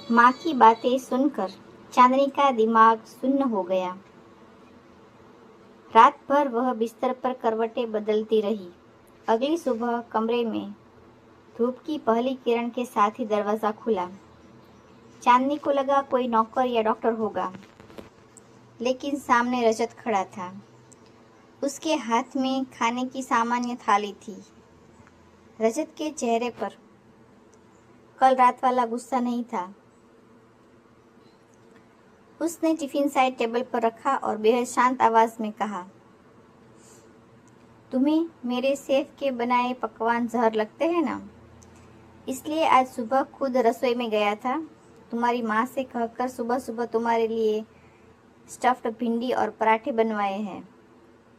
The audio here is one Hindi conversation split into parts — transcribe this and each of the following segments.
माँ की बातें सुनकर चांदनी का दिमाग सुन्न हो गया। रात भर वह बिस्तर पर करवटें बदलती रही। अगली सुबह कमरे में धूप की पहली किरण के साथ ही दरवाजा खुला। चांदनी को लगा कोई नौकर या डॉक्टर होगा, लेकिन सामने रजत खड़ा था। उसके हाथ में खाने की सामान्य थाली थी। रजत के चेहरे पर कल रात वाला गुस्सा नहीं था। उसने टिफिन साइड टेबल पर रखा और बेहद शांत आवाज में कहा, तुम्हें मेरे शेफ के बनाए पकवान जहर लगते हैं ना, इसलिए आज सुबह खुद रसोई में गया था। तुम्हारी माँ से कहकर सुबह सुबह तुम्हारे लिए स्टफ्ड भिंडी और पराठे बनवाए हैं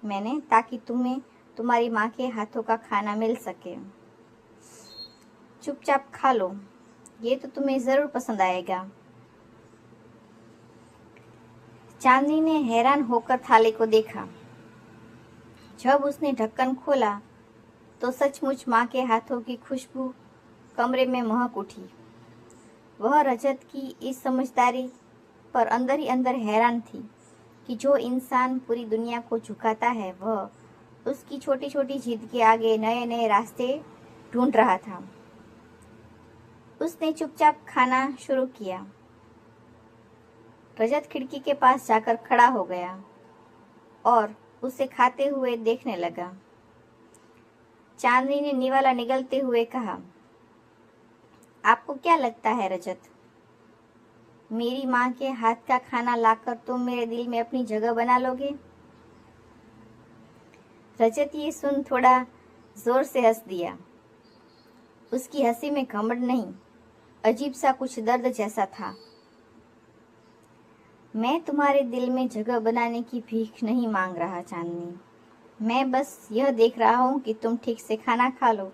मैंने, ताकि तुम्हें तुम्हारी माँ के हाथों का खाना मिल सके। चुपचाप खा लो, ये तो तुम्हें ज़रूर पसंद आएगा। चांदनी ने हैरान होकर थाली को देखा। जब उसने ढक्कन खोला तो सचमुच माँ के हाथों की खुशबू कमरे में महक उठी। वह रजत की इस समझदारी पर अंदर ही अंदर हैरान थी कि जो इंसान पूरी दुनिया को झुकाता है, वह उसकी छोटी छोटी जिद के आगे नए नए रास्ते ढूंढ रहा था। उसने चुपचाप खाना शुरू किया। रजत खिड़की के पास जाकर खड़ा हो गया और उसे खाते हुए देखने लगा। चांदनी ने निवाला निगलते हुए कहा, आपको क्या लगता है रजत, मेरी माँ के हाथ का खाना लाकर तुम मेरे दिल में अपनी जगह बना लोगे? रजत ये सुन थोड़ा जोर से हंस दिया। उसकी हंसी में घमंड नहीं, अजीब सा कुछ दर्द जैसा था। मैं तुम्हारे दिल में जगह बनाने की भीख नहीं मांग रहा चांदनी, मैं बस यह देख रहा हूँ कि तुम ठीक से खाना खा लो।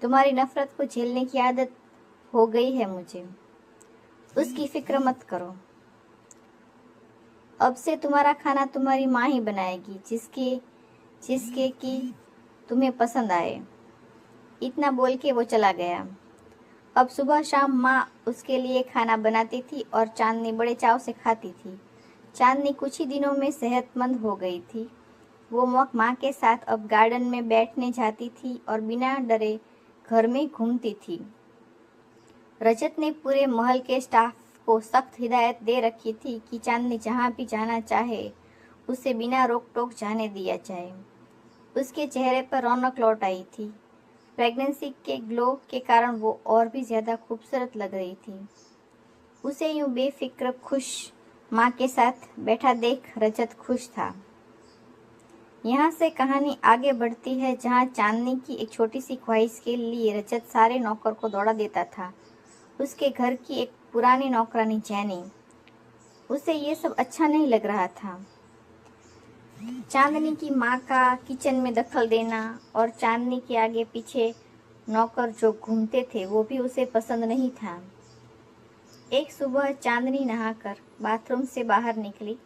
तुम्हारी नफरत को झेलने की आदत हो गई है मुझे, उसकी फिक्र मत करो। अब से तुम्हारा खाना तुम्हारी माँ ही बनाएगी, जिसके जिसके कि तुम्हें पसंद आए। इतना बोल के वो चला गया। अब सुबह शाम माँ उसके लिए खाना बनाती थी और चांदनी बड़े चाव से खाती थी। चांदनी कुछ ही दिनों में सेहतमंद हो गई थी। वो माँ के साथ अब गार्डन में बैठने जाती थी और बिना डरे घर में घूमती थी। रजत ने पूरे महल के स्टाफ को सख्त हिदायत दे रखी थी कि चांदनी जहाँ भी जाना चाहे उसे बिना रोक टोक जाने दिया जाए। उसके चेहरे पर रौनक लौट आई थी। प्रेगनेंसी के ग्लो के कारण वो और भी ज्यादा खूबसूरत लग रही थी। उसे यूं बेफिक्र खुश माँ के साथ बैठा देख रजत खुश था। यहाँ से कहानी आगे बढ़ती है, जहाँ चांदनी की एक छोटी सी ख्वाहिश के लिए रजत सारे नौकर को दौड़ा देता था। उसके घर की एक पुरानी नौकरानी जैनी, उसे ये सब अच्छा नहीं लग रहा था। चांदनी की माँ का किचन में दखल देना और चांदनी के आगे पीछे नौकर जो घूमते थे, वो भी उसे पसंद नहीं था। एक सुबह चांदनी नहाकर बाथरूम से बाहर निकली।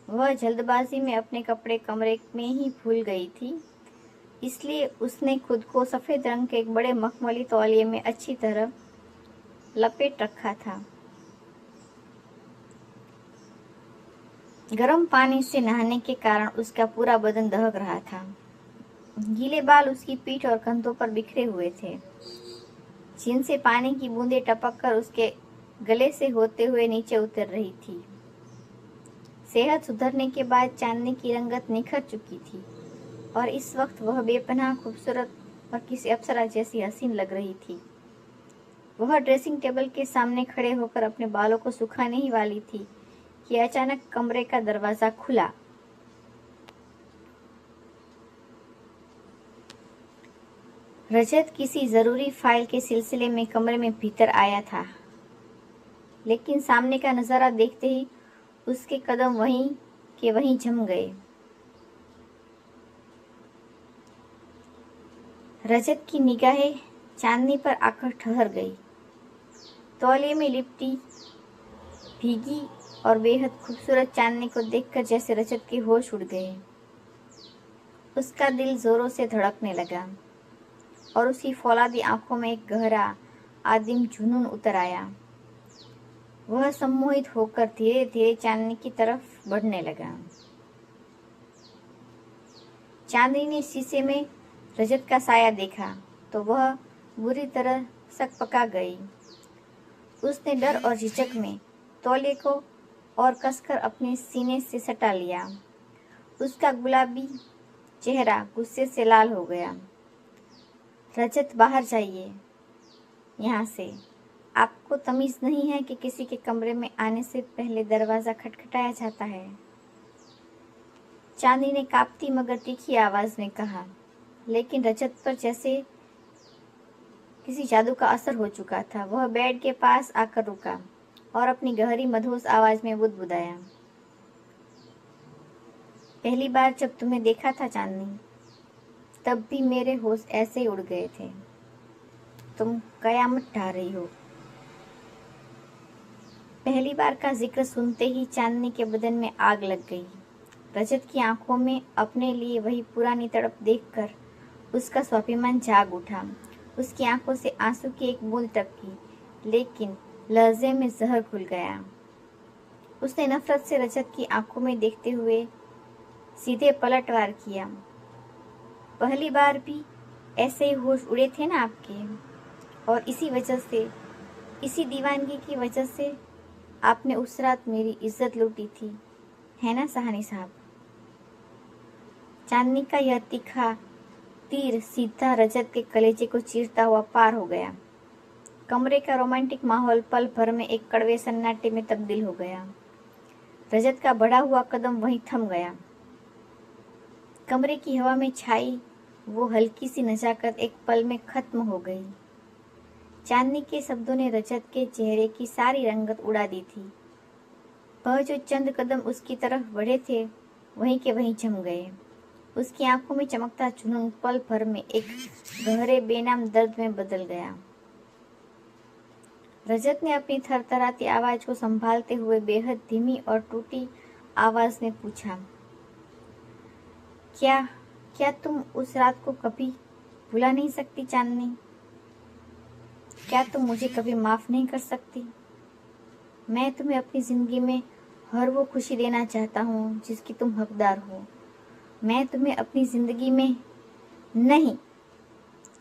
वह जल्दबाजी में अपने कपड़े कमरे में ही भूल गई थी, इसलिए उसने खुद को सफ़ेद रंग के एक बड़े मखमली तौलिए में अच्छी तरह लपेट रखा था। गर्म पानी से नहाने के कारण उसका पूरा बदन दहक रहा था। गीले बाल उसकी पीठ और कंधों पर बिखरे हुए थे, जिनसे पानी की बूंदें टपक कर उसके गले से होते हुए नीचे उतर रही थी। सेहत सुधरने के बाद चांदनी की रंगत निखर चुकी थी और इस वक्त वह बेपनाह खूबसूरत और किसी अप्सरा जैसी हसीन लग रही थी। वह ड्रेसिंग टेबल के सामने खड़े होकर अपने बालों को सुखाने ही वाली थी कि अचानक कमरे का दरवाजा खुला। रजत किसी जरूरी फाइल के सिलसिले में कमरे में भीतर आया था, लेकिन सामने का नजारा देखते ही उसके कदम वहीं के वहीं जम गए। रजत की निगाहें चांदनी पर आकर ठहर गई। तौलिए में लिपटी भीगी और बेहद खूबसूरत चांदनी को देखकर जैसे रजत के होश उड़ गए। उसका दिल जोरों से धड़कने लगा और उसकी फौलादी आंखों में एक गहरा आदिम जुनून उतर आया। वह सम्मोहित होकर धीरे धीरे चांदनी की तरफ बढ़ने लगा। चांदनी ने शीशे में रजत का साया देखा तो वह बुरी तरह सकपका गई। उसने डर और झिझक में तौलिए को और कसकर अपने सीने से सटा लिया। उसका गुलाबी चेहरा गुस्से से लाल हो गया। रजत, बाहर जाइए यहाँ से। आपको तमीज़ नहीं है कि किसी के कमरे में आने से पहले दरवाज़ा खटखटाया जाता है। चांदनी ने कांपती मगर तीखी आवाज़ में कहा, लेकिन रजत पर जैसे किसी जादू का असर हो चुका था। वह बेड के पास आकर रुका और अपनी गहरी मधुर आवाज़ में बुदबुदाया, पहली बार जब तुम्हें देखा था चांदनी, तब भी मेरे होश ऐसे ही उड़ गए थे। तुम कयामत ढा रही हो। पहली बार का जिक्र सुनते ही चांदनी के बदन में आग लग गई। रजत की आंखों में अपने लिए वही पुरानी तड़प देखकर उसका स्वाभिमान जाग उठा। उसकी आंखों से आंसू की एक बूंद टपकी, लेकिन लहजे में जहर घुल गया। उसने नफरत से रजत की आंखों में देखते हुए सीधे पलटवार किया। पहली बार भी ऐसे ही होश उड़े थे ना आपके, और इसी वजह से, इसी दीवानगी की वजह से आपने उस रात मेरी इज्जत लूटी थी, है ना सहानी साहब। चांदनी का यह तीखा तीर सीधा रजत के कलेजे को चीरता हुआ पार हो गया। कमरे का रोमांटिक माहौल पल भर में एक कड़वे सन्नाटे में तब्दील हो गया। रजत का बढ़ा हुआ कदम वहीं थम गया। कमरे की हवा में छाई वो हल्की सी नजाकत एक पल में खत्म हो गई। चांदनी के शब्दों ने रजत के चेहरे की सारी रंगत उड़ा दी थी। वह जो चंद कदम उसकी तरफ बढ़े थे, वहीं के वहीं जम गए। उसकी आंखों में चमकता जुनून पल भर में एक गहरे बेनाम दर्द में बदल गया। रजत ने अपनी थरथराती आवाज को संभालते हुए बेहद धीमी और टूटी आवाज में पूछा, क्या तुम उस रात को कभी भुला नहीं सकती चांदनी? क्या तुम मुझे कभी माफ नहीं कर सकती? मैं तुम्हें अपनी जिंदगी में हर वो खुशी देना चाहता हूँ जिसकी तुम हकदार हो। मैं तुम्हें अपनी जिंदगी में नहीं।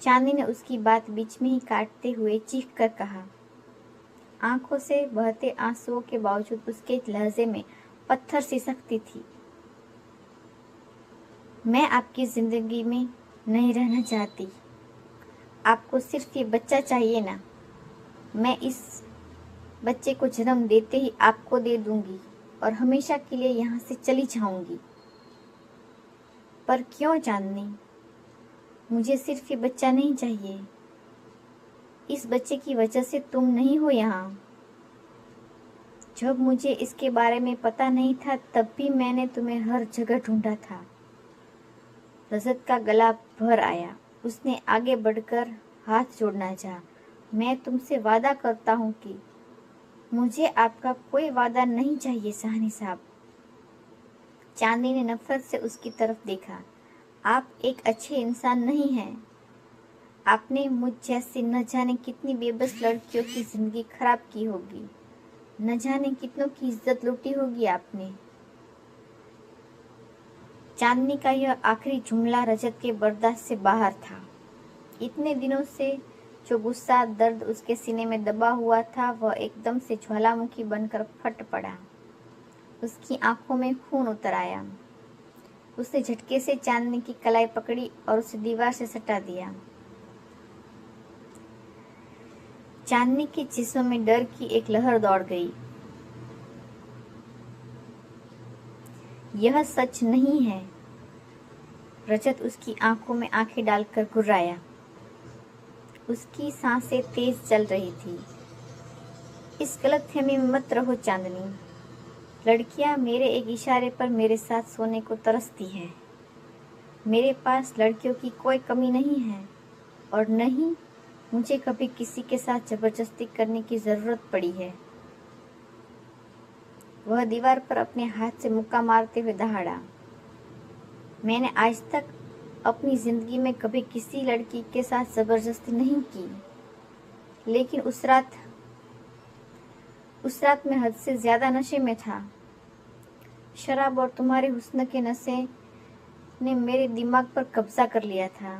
चांदनी ने उसकी बात बीच में ही काटते हुए चीख कर कहा। आंखों से बहते आंसुओं के बावजूद उसके लहजे में पत्थर सी सख्ती थी। मैं आपकी जिंदगी में नहीं रहना चाहती। आपको सिर्फ ये बच्चा चाहिए ना? मैं इस बच्चे को जन्म देते ही आपको दे दूंगी और हमेशा के लिए यहाँ से चली जाऊंगी। पर क्यों चांदनी? मुझे सिर्फ ये बच्चा नहीं चाहिए। इस बच्चे की वजह से तुम नहीं हो यहाँ। जब मुझे इसके बारे में पता नहीं था, तब भी मैंने तुम्हें हर जगह ढूंढा था। रजत का गला भर आया। उसने आगे बढ़कर हाथ जोड़ना चाहा। मैं तुमसे वादा करता हूँ कि मुझे आपका कोई वादा नहीं चाहिए सहानी साहब। चांदनी ने नफरत से उसकी तरफ देखा। आप एक अच्छे इंसान नहीं हैं। आपने मुझ जैसी न जाने कितनी बेबस लड़कियों की जिंदगी खराब की होगी। न जाने कितनों की इज्जत लूटी होगी आपने। चांदनी का यह आखिरी जुमला रजत के बर्दाश्त से बाहर था। इतने दिनों से जो गुस्सा, दर्द उसके सीने में दबा हुआ था, वह एकदम से ज्वालामुखी बनकर फट पड़ा। उसकी आंखों में खून उतर आया। उसने झटके से चांदनी की कलाई पकड़ी और उसे दीवार से सटा दिया। चांदनी के जिस्म में डर की एक लहर दौड़ गई। यह सच नहीं है। रजत उसकी आंखों में आंखें डालकर गुर्राया। उसकी सांसें तेज चल रही थी। इस गलतफहमी में मत रहो चांदनी। लड़कियां मेरे एक इशारे पर मेरे साथ सोने को तरसती हैं। मेरे पास लड़कियों की कोई कमी नहीं है और न ही मुझे कभी किसी के साथ जबरदस्ती करने की जरूरत पड़ी है। वह दीवार पर अपने हाथ से मुक्का मारते हुए दहाड़ा। मैंने आज तक अपनी जिंदगी में कभी किसी लड़की के साथ जबरदस्ती नहीं की, लेकिन उस रात उस रात में हद से ज्यादा नशे में था। शराब और तुम्हारे हुस्न के नशे ने मेरे दिमाग पर कब्जा कर लिया था।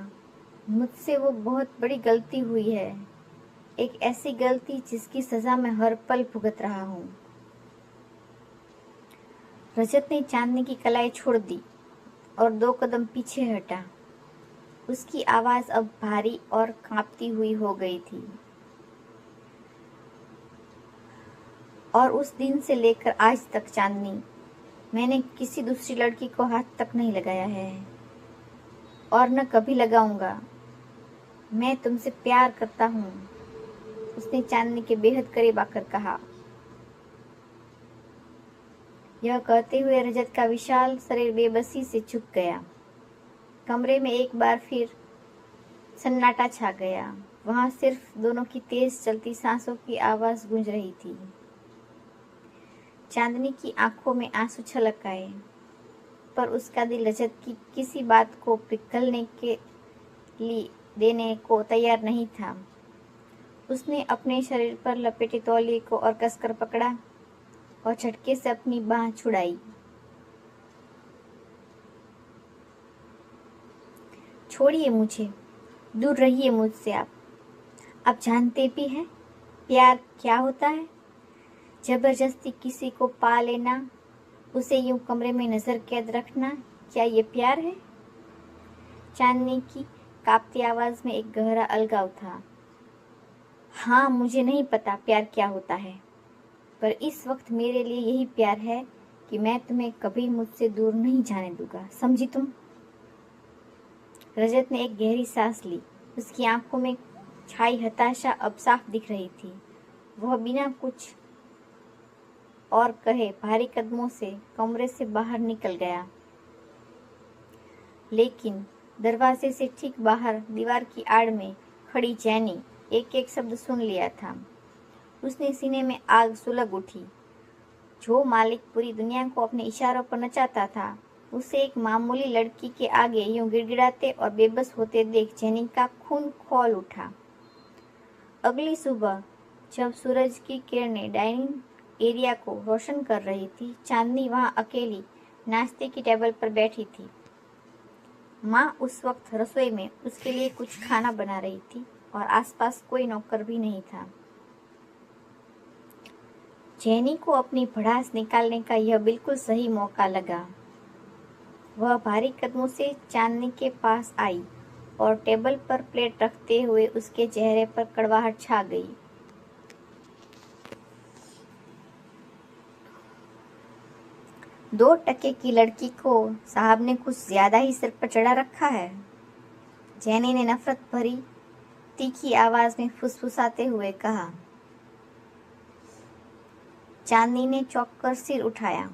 मुझसे वो बहुत बड़ी गलती हुई है, एक ऐसी गलती जिसकी सजा मैं हर पल भुगत रहा हूँ। रजत ने चांदनी की कलाई छोड़ दी और 2 कदम पीछे हटा। उसकी आवाज अब भारी और कांपती हुई हो गई थी। और उस दिन से लेकर आज तक चांदनी, मैंने किसी दूसरी लड़की को हाथ तक नहीं लगाया है और न कभी लगाऊंगा। मैं तुमसे प्यार करता हूँ, उसने चांदनी के बेहद करीब आकर कहा। यह कहते हुए रजत का विशाल शरीर बेबसी से झुक गया। कमरे में एक बार फिर सन्नाटा छा गया। वहां सिर्फ दोनों की तेज चलती सांसों की आवाज गूंज रही थी। चांदनी की आंखों में आंसू छलक आए, पर उसका दिल रजत की किसी बात को पिघलने के लिए देने को तैयार नहीं था। उसने अपने शरीर पर लपेटे तौलिए को और कसकर पकड़ा और झटके से अपनी बांह छुड़ाई। छोड़िए मुझे, दूर रहिए मुझसे। आप जानते भी हैं प्यार क्या होता है? जबरदस्ती किसी को पा लेना, उसे यूं कमरे में नजर कैद रखना, क्या ये प्यार है? चांदनी की कांपती आवाज में एक गहरा अलगाव था। हाँ, मुझे नहीं पता प्यार क्या होता है, पर इस वक्त मेरे लिए यही प्यार है कि मैं तुम्हें कभी मुझसे दूर नहीं जाने दूंगा, समझी तुम? रजत ने एक गहरी सांस ली। उसकी आंखों में छाई हताशा अब साफ दिख रही थी। वह बिना कुछ और कहे भारी कदमों से कमरे से बाहर निकल गया। लेकिन दरवाजे से ठीक बाहर दीवार की आड़ में खड़ी जैनी एक एक शब्द सुन लिया था। उसने सीने में आग सुलग उठी। जो मालिक पूरी दुनिया को अपने इशारों पर नचाता था, उसे एक मामूली लड़की के आगे यूं गिड़गिड़ाते और बेबस होते देख जैनी का खून खौल उठा। अगली सुबह जब सूरज की किरणें डाइनिंग एरिया को रोशन कर रही थी, चांदनी वहां अकेली नाश्ते की टेबल पर बैठी थी। माँ उस वक्त रसोई में उसके लिए कुछ खाना बना रही थी और आसपास कोई नौकर भी नहीं था। जैनी को अपनी भड़ास निकालने का यह बिल्कुल सही मौका लगा। वह भारी कदमों से चांदनी के पास आई और टेबल पर प्लेट रखते हुए उसके चेहरे पर कड़वाहट छा गई। 2 टके की लड़की को साहब ने कुछ ज्यादा ही सिर पर चढ़ा रखा है, जैनी ने नफरत भरी तीखी आवाज में फुसफुसाते हुए कहा। चांदनी ने चौंक कर सिर उठाया।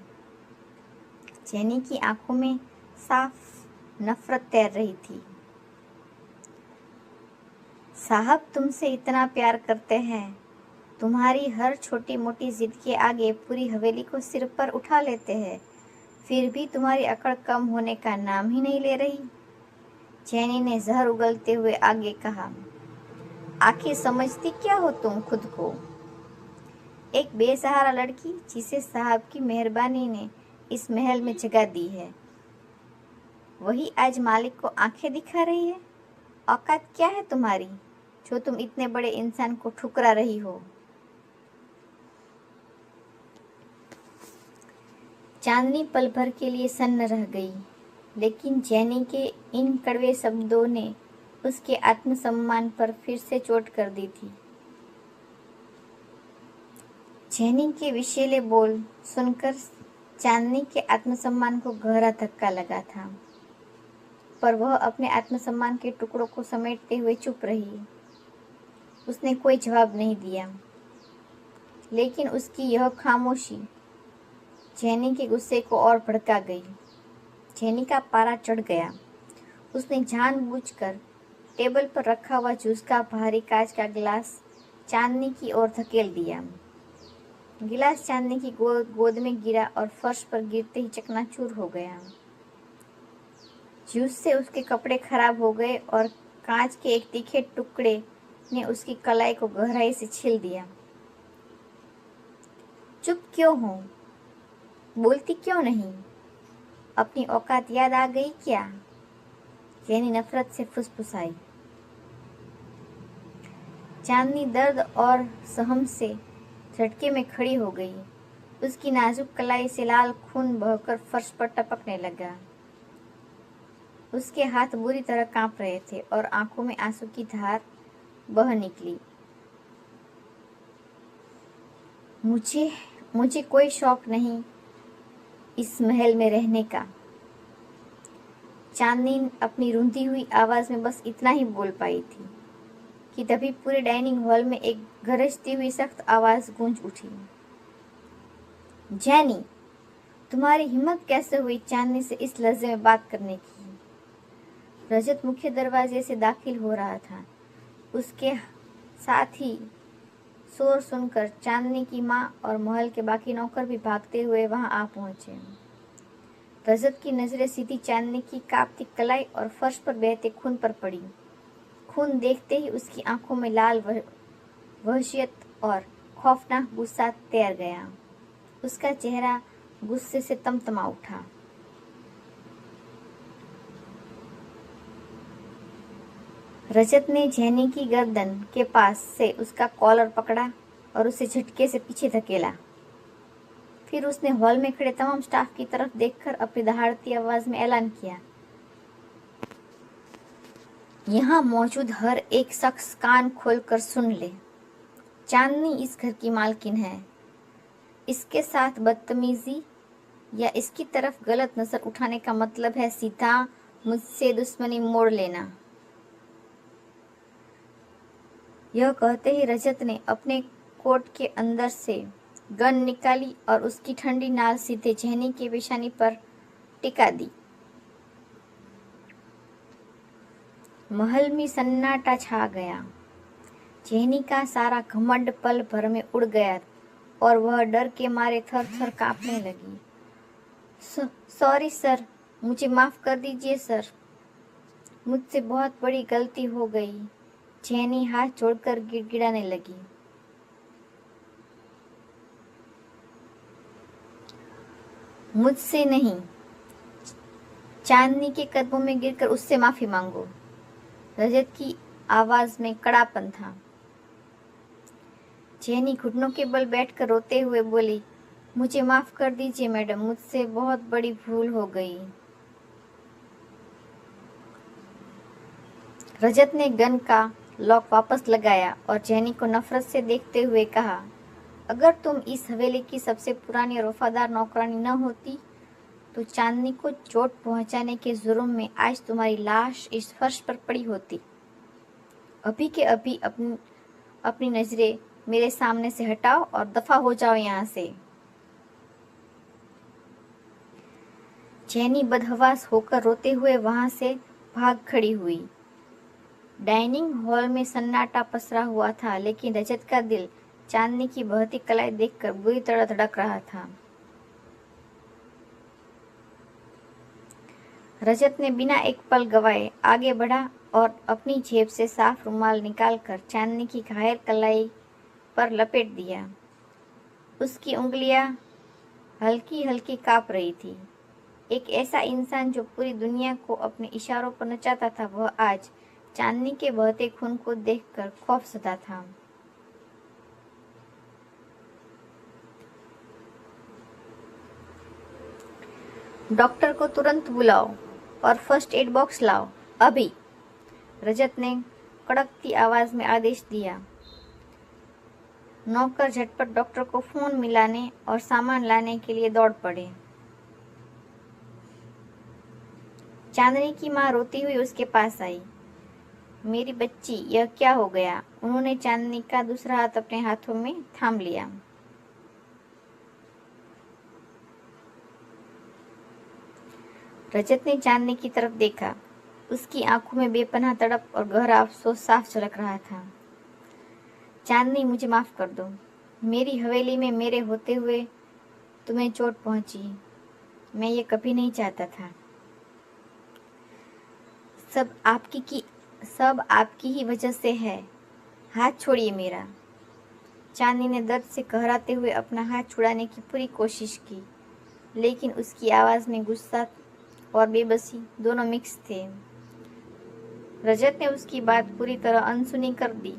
जैनी की आंखों में साफ नफरत तैर रही थी। साहब तुमसे इतना प्यार करते हैं, तुम्हारी हर छोटी मोटी जिद के आगे पूरी हवेली को सिर पर उठा लेते हैं, फिर भी तुम्हारी अकड़ कम होने का नाम ही नहीं ले रही। जैनी ने जहर उगलते हुए आगे कहा। आखिर समझती क्या हो तुम खुद को? एक बेसहारा लड़की जिसे साहब की मेहरबानी ने इस महल में जगह दी है, वही आज मालिक को आंखें दिखा रही है। औकात क्या है तुम्हारी जो तुम इतने बड़े इंसान को ठुकरा रही हो? चांदनी पल भर के लिए सन्न रह गई, लेकिन जैनी के इन कड़वे शब्दों ने उसके आत्मसम्मान पर फिर से चोट कर दी थी। जैनी के विषैले बोल सुनकर चांदनी के आत्मसम्मान को गहरा धक्का लगा था, पर वह अपने आत्मसम्मान के टुकड़ों को समेटते हुए चुप रही। उसने कोई जवाब नहीं दिया, लेकिन उसकी यह खामोशी जैनी के गुस्से को और भड़का गई। जैनी का पारा चढ़ गया। उसने जानबूझकर टेबल पर रखा हुआ जूस का भारी कांच का गिलास चांदनी की ओर धकेल दिया। गिलास चांदनी की गोद में गिरा और फर्श पर गिरते ही चकनाचूर हो गया। जूस से उसके कपड़े खराब हो गए और कांच के एक तीखे टुकड़े ने उसकी कलाई को गहराई से छील दिया। चुप क्यों हो? बोलती क्यों नहीं? अपनी औकात याद आ गई क्या? जेनी नफरत से फुसफुसाई। चांदनी दर्द और सहम से झटके में खड़ी हो गई। उसकी नाजुक कलाई से लाल खून बहकर फर्श पर टपकने लगा। उसके हाथ बुरी तरह कांप रहे थे और आंखों में आंसू की धार बह निकली। मुझे मुझे कोई शौक नहीं इस महल में रहने का। चांदनी अपनी रूंधी हुई आवाज में बस इतना ही बोल पाई थी कि तभी पूरे डाइनिंग हॉल में एक गरजती हुई सख्त आवाज गूंज उठी। जैनी, तुम्हारी हिम्मत कैसे हुई चांदनी से इस लहजे में बात करने की? रजत मुख्य दरवाजे से दाखिल हो रहा था। उसके साथ ही शोर सुनकर चांदनी की माँ और महल के बाकी नौकर भी भागते हुए वहां आ पहुंचे। रजत की नजरें सीधी चांदनी की कांपती कलाई और फर्श पर बहते खून पर पड़ी। खून देखते ही उसकी आंखों में लाल वहशियत और खौफनाक गुस्सा तैर गया। उसका चेहरा गुस्से से तमतमा उठा। रजत ने जैनी की गर्दन के पास से उसका कॉलर पकड़ा और उसे झटके से पीछे धकेला। फिर उसने हॉल में खड़े तमाम स्टाफ की तरफ देखकर अपनी दहाड़ती आवाज में ऐलान किया, यहाँ मौजूद हर एक शख्स कान खोलकर सुन ले। चांदनी इस घर की मालकिन है। इसके साथ बदतमीजी या इसकी तरफ गलत नजर उठाने का मतलब है सीधा मुझसे दुश्मनी मोड़ लेना। यह कहते ही रजत ने अपने कोट के अंदर से गन निकाली और उसकी ठंडी नाल सीधे जैनी के पेशानी पर टिका दी। महल में सन्नाटा छा गया। जैनी का सारा घमंड पल भर में उड़ गया और वह डर के मारे थर थर कांपने लगी। सॉरी सर, मुझे माफ कर दीजिए सर, मुझसे बहुत बड़ी गलती हो गई। जैनी हाथ जोड़कर गिड़गिड़ाने लगी। मुझसे नहीं, चांदनी के कदमों में गिरकर उससे माफी मांगो। रजत की आवाज में कड़ापन था। जैनी घुटनों के बल बैठकर रोते हुए बोली, मुझे माफ कर दीजिए मैडम, मुझसे बहुत बड़ी भूल हो गई। रजत ने गन का लॉक वापस लगाया और जैनी को नफरत से देखते हुए कहा, अगर तुम इस हवेली की सबसे पुरानी और वफादार नौकरानी न होती तो चांदनी को चोट पहुंचाने के जुर्म में आज तुम्हारी लाश इस फर्श पर पड़ी होती। अभी के अभी अपनी नजरें मेरे सामने से हटाओ और दफा हो जाओ यहाँ से। जैनी बदहवास होकर रोते हुए वहां से भाग खड़ी हुई। डाइनिंग हॉल में सन्नाटा पसरा हुआ था, लेकिन रजत का दिल चांदनी की बहती कलाई देखकर बुरी तरह धड़क रहा था। रजत ने बिना एक पल गवाए आगे बढ़ा और अपनी जेब से साफ रुमाल निकालकर चांदनी की घायल कलाई पर लपेट दिया। उसकी उंगलियां हल्की हल्की कांप रही थी। एक ऐसा इंसान जो पूरी दुनिया को अपने इशारों पर नचाता था, वह आज चांदनी के बहते खून को देखकर खौफजदा था। डॉक्टर को तुरंत बुलाओ और फर्स्ट एड बॉक्स लाओ, अभी। रजत ने कड़कती आवाज में आदेश दिया। नौकर झटपट डॉक्टर को फोन मिलाने और सामान लाने के लिए दौड़ पड़े। चांदनी की माँ रोती हुई उसके पास आई। मेरी बच्ची, यह क्या हो गया? उन्होंने चांदनी का दूसरा हाथ अपने हाथों में थाम लिया। रजत ने चांदनी की तरफ देखा। उसकी आंखों में बेपनाह तड़प और गहरा अफसोस साफ झलक रहा था। चांदनी, मुझे माफ कर दो। मेरी हवेली में मेरे होते हुए तुम्हें चोट पहुंची। मैं ये कभी नहीं चाहता था। सब आपकी ही वजह से है। हाथ छोड़िए मेरा। चांदनी ने दर्द से कहराते हुए अपना हाथ छुड़ाने की पूरी कोशिश की, लेकिन उसकी आवाज़ में गुस्सा और बेबसी दोनों मिक्स थे। रजत ने उसकी बात पूरी तरह अनसुनी कर दी।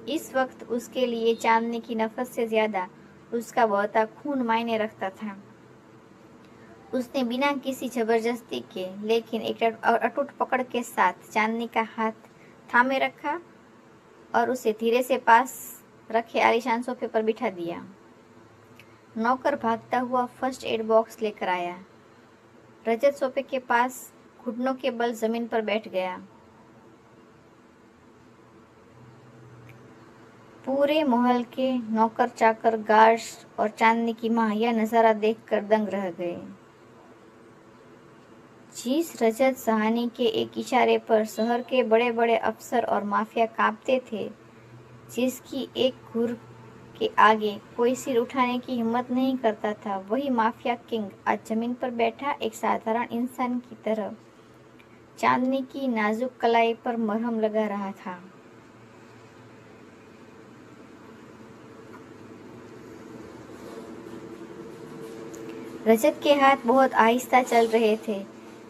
इस वक्त उसके लिए चांदनी की नफरत से ज्यादा उसका बहता खून मायने रखता था। उसने बिना किसी जबरदस्ती के लेकिन एक अटूट पकड़ के साथ चांदनी का हाथ थामे रखा और उसे धीरे से पास रखे आलीशान सोफे पर बिठा दिया। नौकर भागता हुआ फर्स्ट एड बॉक्स लेकर आया। रजत सोफे के पास घुटनों के बल जमीन पर बैठ गया। पूरे महल के नौकर चाकर, गार्ड्स और चांदनी की मां यह नजारा देखकर दंग रह गए। जिस रजत सहानी के एक इशारे पर शहर के बड़े बड़े अफसर और माफिया कांपते थे, जिसकी एक घूर के आगे कोई सिर उठाने की हिम्मत नहीं करता था, वही माफिया किंग आज जमीन पर बैठा एक साधारण इंसान की तरह चांदनी की नाजुक कलाई पर मरहम लगा रहा था। रजत के हाथ बहुत आहिस्ता चल रहे थे,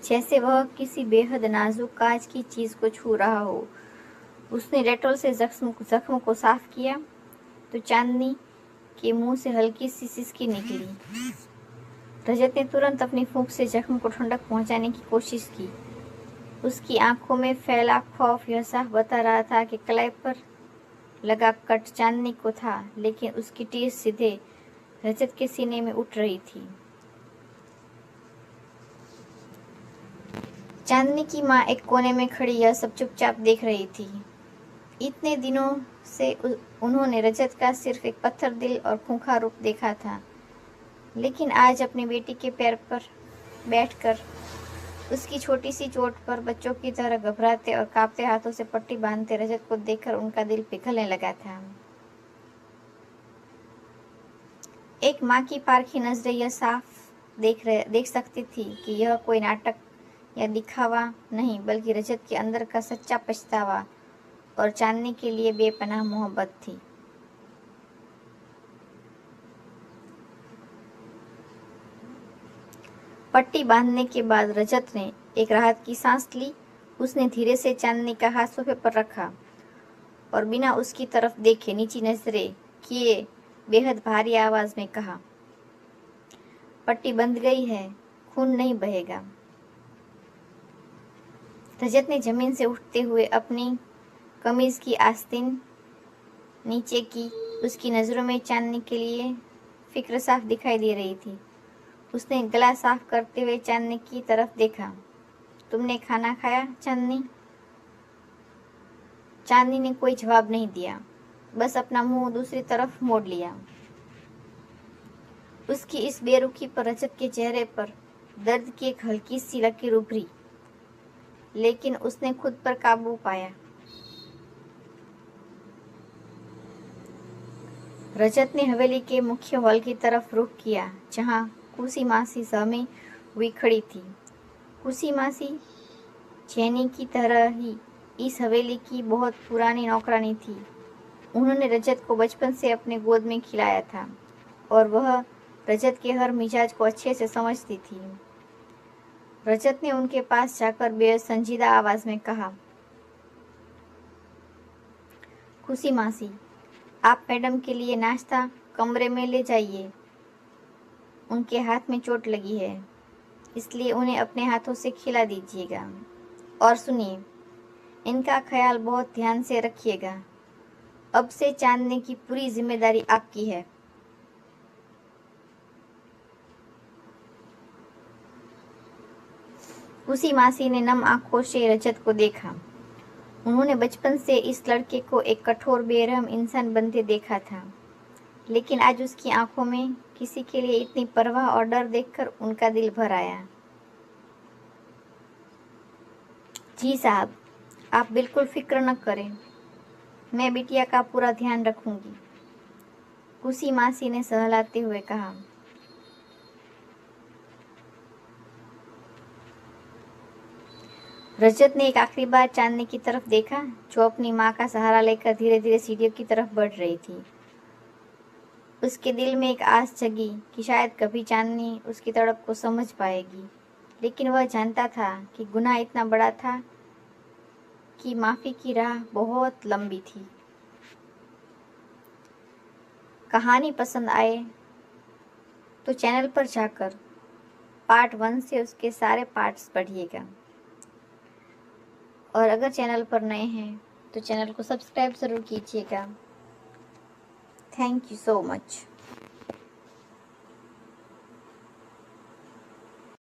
जैसे वह किसी बेहद नाजुक कांच की चीज को छू रहा हो। उसने डेटॉल से जख्म को साफ किया तो चांदनी के मुंह से हल्की सी सिसकी निकली। रजत ने तुरंत अपनी फूंक से जख्म को ठंडक पहुंचाने की कोशिश की। उसकी आंखों में फैला खौफ यह साफ बता रहा था कि कलाई पर लगा कट चांदनी को था, लेकिन उसकी तीर सीधे रजत के सीने में उठ रही थी। चांदनी की माँ एक कोने में खड़ी यह सब चुपचाप देख रही थी। इतने दिनों से उन्होंने रजत का सिर्फ एक पत्थर दिल और खूंखार रूप देखा था, लेकिन आज अपनी बेटी के पैर पर बैठकर उसकी छोटी सी चोट पर बच्चों की तरह घबराते और कांपते हाथों से पट्टी बांधते रजत को देखकर उनका दिल पिघलने लगा था। एक माँ की पारखी नजरें यह साफ देख सकती थी कि यह कोई नाटक या दिखावा नहीं, बल्कि रजत के अंदर का सच्चा पछतावा और चांदनी के लिए बेपनाह मोहब्बत थी। पट्टी बांधने के बाद रजत ने एक राहत की सांस ली। उसने धीरे से चांदनी का हाथ सोफे पर रखा और बिना उसकी तरफ देखे नीची नजरें किए बेहद भारी आवाज में कहा, पट्टी बंध गई है, खून नहीं बहेगा। रजत ने जमीन से उठते हुए अपनी कमीज की आस्तीन नीचे की। उसकी नजरों में चांदनी के लिए फिक्र साफ दिखाई दे रही थी। उसने गला साफ करते हुए चांदनी की तरफ देखा। तुमने खाना खाया चांदनी? चांदनी ने कोई जवाब नहीं दिया, बस अपना मुंह दूसरी तरफ मोड़ लिया। उसकी इस बेरुखी पर रजत के चेहरे पर दर्द की एक हल्की सी लकीर उभरी, लेकिन उसने खुद पर काबू पाया। रजत ने हवेली के मुख्य हॉल की तरफ रुख किया, जहां कुसी मासी सहमी हुई खड़ी थी। कुसी मासी चैनी की तरह ही इस हवेली की बहुत पुरानी नौकरानी थी। उन्होंने रजत को बचपन से अपने गोद में खिलाया था और वह रजत के हर मिजाज को अच्छे से समझती थी। रजत ने उनके पास जाकर बेहद संजीदा आवाज में कहा, खुशी मासी, आप मैडम के लिए नाश्ता कमरे में ले जाइए। उनके हाथ में चोट लगी है, इसलिए उन्हें अपने हाथों से खिला दीजिएगा। और सुनिए, इनका ख्याल बहुत ध्यान से रखिएगा। अब से चांदनी की पूरी जिम्मेदारी आपकी है। उसी मासी ने नम आंखों से रजत को देखा। उन्होंने बचपन से इस लड़के को एक कठोर बेरहम इंसान बनते देखा था, लेकिन आज उसकी आंखों में किसी के लिए इतनी परवाह और डर देखकर उनका दिल भर आया। जी साहब, आप बिल्कुल फिक्र न करें, मैं बिटिया का पूरा ध्यान रखूंगी, कुसी मासी ने सहलाते हुए कहा। रजत ने एक आखिरी बार चांदनी की तरफ देखा, जो अपनी माँ का सहारा लेकर धीरे धीरे सीढ़ियों की तरफ बढ़ रही थी। उसके दिल में एक आस जगी कि शायद कभी चांदनी उसकी तड़प को समझ पाएगी, लेकिन वह जानता था कि गुनाह इतना बड़ा था कि माफ़ी की राह बहुत लंबी थी। कहानी पसंद आए तो चैनल पर जाकर पार्ट 1 से उसके सारे पार्ट्स पढ़िएगा, और अगर चैनल पर नए हैं तो चैनल को सब्सक्राइब ज़रूर कीजिएगा। Thank you so much.